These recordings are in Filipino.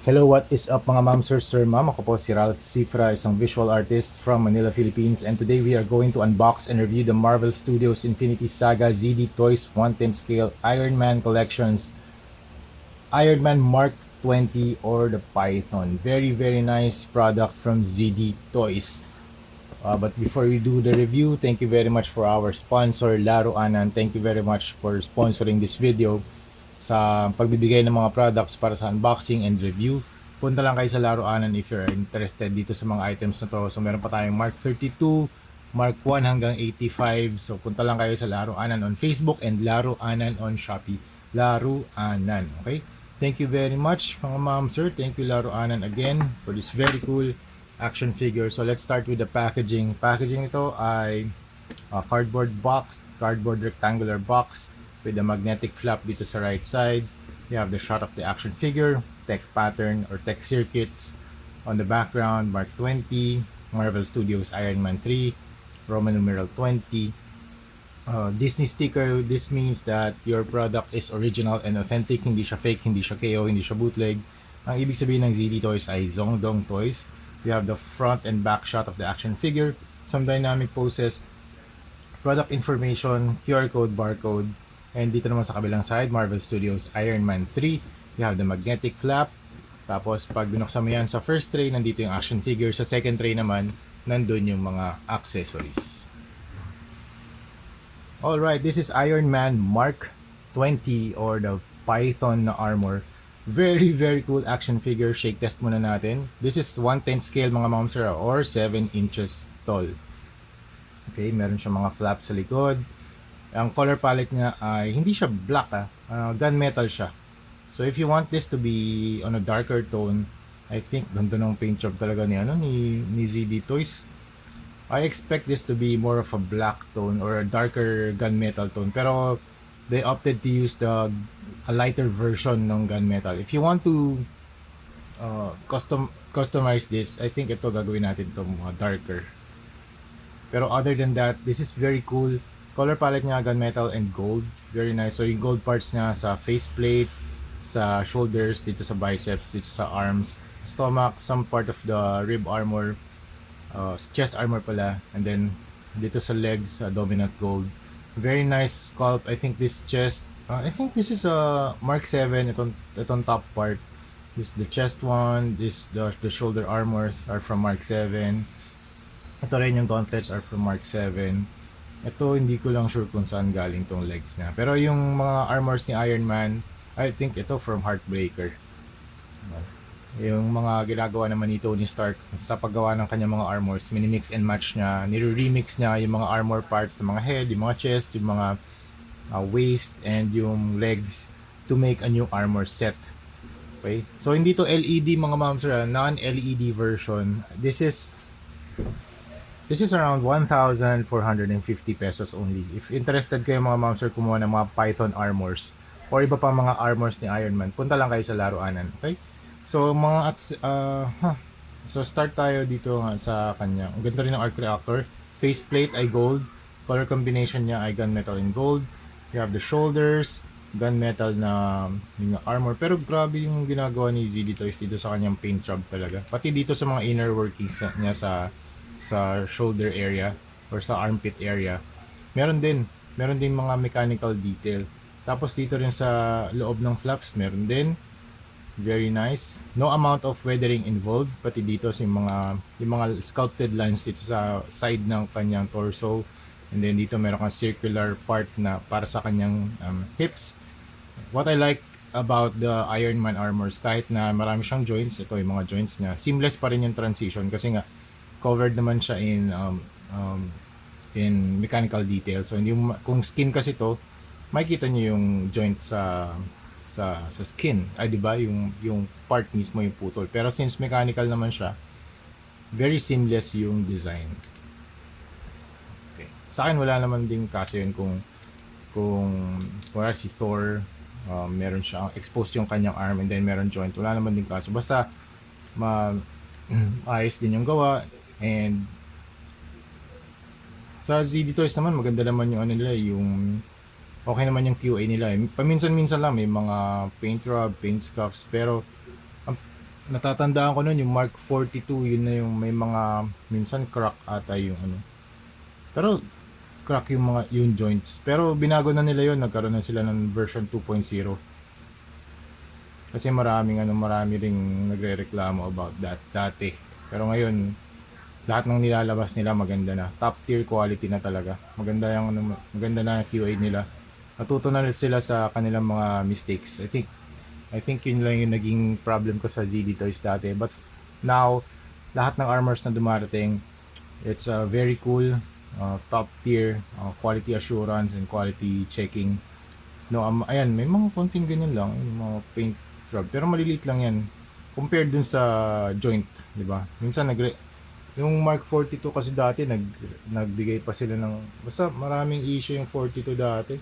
Hello, what is up mga ma'am, sir, ma'am? Ako po si Ralph Cifra, isang visual artist from Manila, Philippines. And today we are going to unbox and review the Marvel Studios Infinity Saga ZD Toys 1/10 scale Iron Man collections. Iron Man Mark 20 or the Python. Very, very nice product from ZD Toys. But before we do the review, thank you very much for our sponsor, Laro Anan. Thank you very much for sponsoring this video sa pagbibigay ng mga products para sa unboxing and review. Punta lang kayo sa Laro Anan if you're interested dito sa mga items na to. So meron pa tayong Mark 32, Mark 1 hanggang 85. So punta lang kayo sa Laro Anan on Facebook and Laro Anan on Shopee. Laro Anan, okay? Thank you very much mga ma'am, sir. Thank you Laro Anan again for this very cool action figure. So let's start with the packaging. Packaging nito ay cardboard box, cardboard rectangular box with a magnetic flap dito sa right side. You have the shot of the action figure, tech pattern or tech circuits on the background, Mark 20, Marvel Studios Iron Man 3, Roman numeral 20. Disney sticker, this means that your product is original and authentic, hindi siya fake, hindi siya KO, hindi siya bootleg. Ang ibig sabihin ng ZD Toys ay Zongdong Toys. You have the front and back shot of the action figure, some dynamic poses, product information, QR code, barcode. And dito naman sa kabilang side, Marvel Studios Iron Man 3. You have the magnetic flap. Tapos pag binuksan mo yan sa first tray, nandito yung action figure. Sa second tray naman, nandun yung mga accessories. Alright, this is Iron Man Mark 20 or the Python na armor. Very, very cool action figure. Shake test muna natin. This is 1/10 scale mga momsir or 7 inches tall. Okay, meron siya mga flaps sa likod. Ang color palette niya ay hindi siya black gunmetal siya. So if you want this to be on a darker tone, I think ganda ng paint job talaga ni ZD Toys. I expect this to be more of a black tone or a darker gunmetal tone, pero they opted to use a lighter version ng gunmetal. If you want to customize this, I think ito gagawin natin to mga darker. Pero other than that, this is very cool. Color palette niya, gunmetal and gold. Very nice. So yung gold parts niya sa faceplate, sa shoulders, dito sa biceps, dito sa arms, stomach, some part of the rib armor, chest armor pala, and then dito sa legs, dominant gold. Very nice sculpt. I think this chest, I think this is a Mark 7, itong top part. This the chest one, the shoulder armors are from Mark 7. Ito rin yung gauntlets are from Mark 7. Ito, hindi ko lang sure kung saan galing tong legs niya. Pero yung mga armors ni Iron Man, I think ito from Heartbreaker. Yung mga ginagawa naman ni Tony Stark sa paggawa ng kanyang mga armors, minimix and match niya, nire-remix niya yung mga armor parts ng mga head, yung mga chest, yung mga waist, and yung legs to make a new armor set. Okay? So, hindi to LED mga ma'am sir, non-LED version. This is around 1,450 pesos only. If interested kayo mga ma'am sir kumuha ng mga Python armors or iba pa mga armors ni Iron Man, punta lang kayo sa Laruanan. Okay? So so start tayo dito nga sa kanya. Ang ganda rin ng arc reactor. Faceplate ay gold. Color combination niya ay gunmetal and gold. You have the shoulders, gunmetal na yung armor. Pero grabe yung ginagawa ni ZD Toys dito sa kanyang paint job talaga. Pati dito sa mga inner workings niya sa shoulder area or sa armpit area. Meron din mga mechanical detail. Tapos dito rin sa loob ng flaps, meron din. Very nice. No amount of weathering involved. Pati dito yung mga sculpted lines dito sa side ng kanyang torso. And then dito meron kang circular part na para sa kanyang hips. What I like about the Iron Man armors, kahit na marami siyang joints, ito yung mga joints niya, seamless pa rin yung transition kasi nga covered naman siya in mechanical detail. So hindi kung skin kasi to, makikita niyo yung joint sa skin. Ay di ba? Yung part mismo yung putol. Pero since mechanical naman siya, very seamless yung design. Okay. Sa akin wala naman ding kaso yun kung wala si Thor, meron siya exposed yung kanyang arm and then meron joint. Wala naman din kaso. Basta ayos din yung gawa. And sa ZD Toys naman, maganda naman yung ano nila, yung okay naman yung QA nila. Paminsan-minsan lang may mga paint rub, paint scuffs, pero natatandaan ko nun yung Mark 42, yun na yung may mga minsan crack ata yung ano. Pero crack yung mga yung joints. Pero binago na nila yun, nagkaroon na sila ng version 2.0. Kasi marami ring nagrereklamo about that dati. Pero ngayon, lahat ng nilalabas nila maganda na. Top tier quality na talaga. Maganda na yung QA nila. Natuto na rin sila sa kanilang mga mistakes. I think yun lang yung naging problem ko sa ZD Toys dati. But now, lahat ng armors na dumarating, it's very cool, top tier, quality assurance and quality checking. No, ayan, may mga konting ganyan lang, yung mga paint job, pero maliliit lang yan compared dun sa joint, di ba? Minsan yung Mark 42 kasi dati nagbigay pa sila ng basta maraming issue yung 42 dati.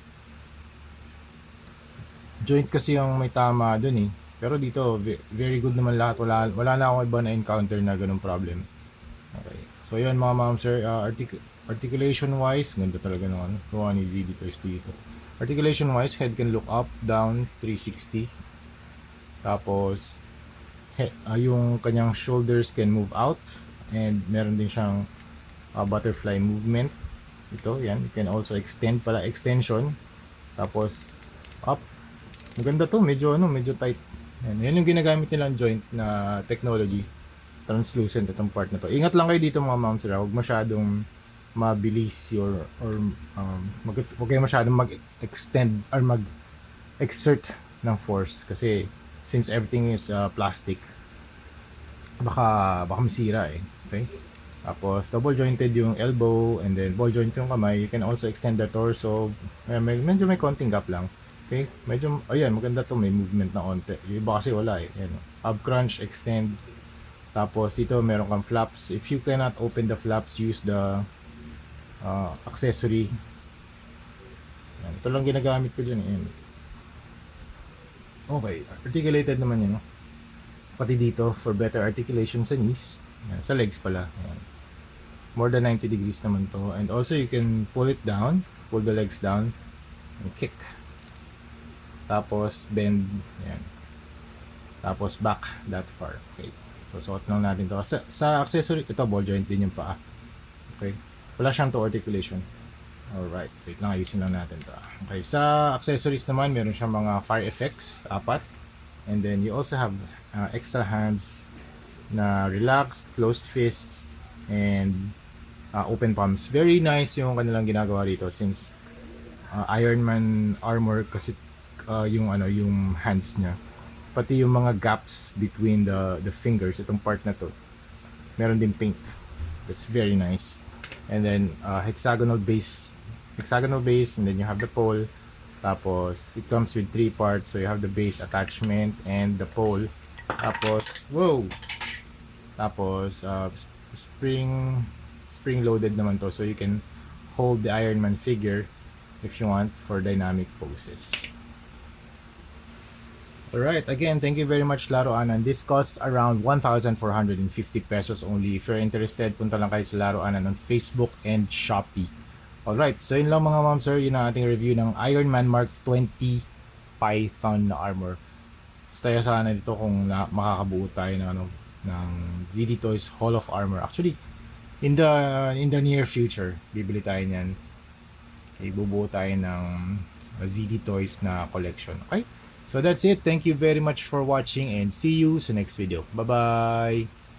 Joint kasi yung may tama dun eh. Pero dito very good naman lahat. Wala na akong iba na encounter na ganung problem. Okay. So yun mga ma'am sir, articulation wise, ganda talaga ng ano, gawa ni ZD Toys dito. Articulation wise, head can look up, down, 360. Tapos yung kanyang shoulders can move out and meron din siyang butterfly movement. Ito, yan, you can also extend pala, extension. Tapos up. Maganda to, medyo tight. Yan yung ginagamit nilang joint na technology. Translucent itong part na to. Ingat lang kayo dito mga ma'am sir, huwag masyadong mabilis huwag kayo masyadong mag-extend or mag-exert ng force kasi since everything is plastic, baka masira eh. Okay? Tapos double jointed yung elbow and then ball joint yung kamay. You can also extend the torso. Medyo may konting gap lang. Okay? Medyo, ayan, maganda to, may movement na onte. Yung iba kasi wala eh. Ayan, ab crunch, extend. Tapos dito meron kang flaps. If you cannot open the flaps, use the accessory. Ayan, ito lang ginagamit ko dyan. Ayan. Okay, articulated naman yun. No? Pati dito for better articulation sa knees. Ayan, sa legs pala. Ayan. More than 90 degrees naman to. And also you can pull it down, pull the legs down, and kick. Tapos bend. Ayan. Tapos back that far. Okay. So suot lang natin to. Sa accessory, ito ball joint din yung paa. Okay. Wala siyang to articulation. Alright. Wait lang, ayusin lang natin to. Okay. Sa accessories naman, meron siyang mga fire effects, 4. And then you also have extra hands na relaxed, closed fists, and open palms. Very nice yung kanilang ginagawa rito since Iron Man armor kasi yung hands niya. Pati yung mga gaps between the fingers, itong part na to, meron din paint. That's very nice. And then hexagonal base, and then you have the pole. Tapos it comes with 3 parts, so you have the base attachment and the pole. Tapos spring loaded naman to, so you can hold the Iron Man figure if you want for dynamic poses. Alright, again, thank you very much Laruanan. This costs around 1,450 pesos only. If you're interested, punta lang kayo sa Laruanan on Facebook and Shopee. Alright, so yun lang mga ma'am sir, yun ang ating review ng Iron Man Mark 20 Python na armor. Stay sana dito kung makakabuo tayo ng ZD Toys Hall of Armor. Actually, in the near future, bibili tayo niyan. Ibubuo tayo ng ZD Toys na collection. Okay? So that's it. Thank you very much for watching and see you sa next video. Bye-bye!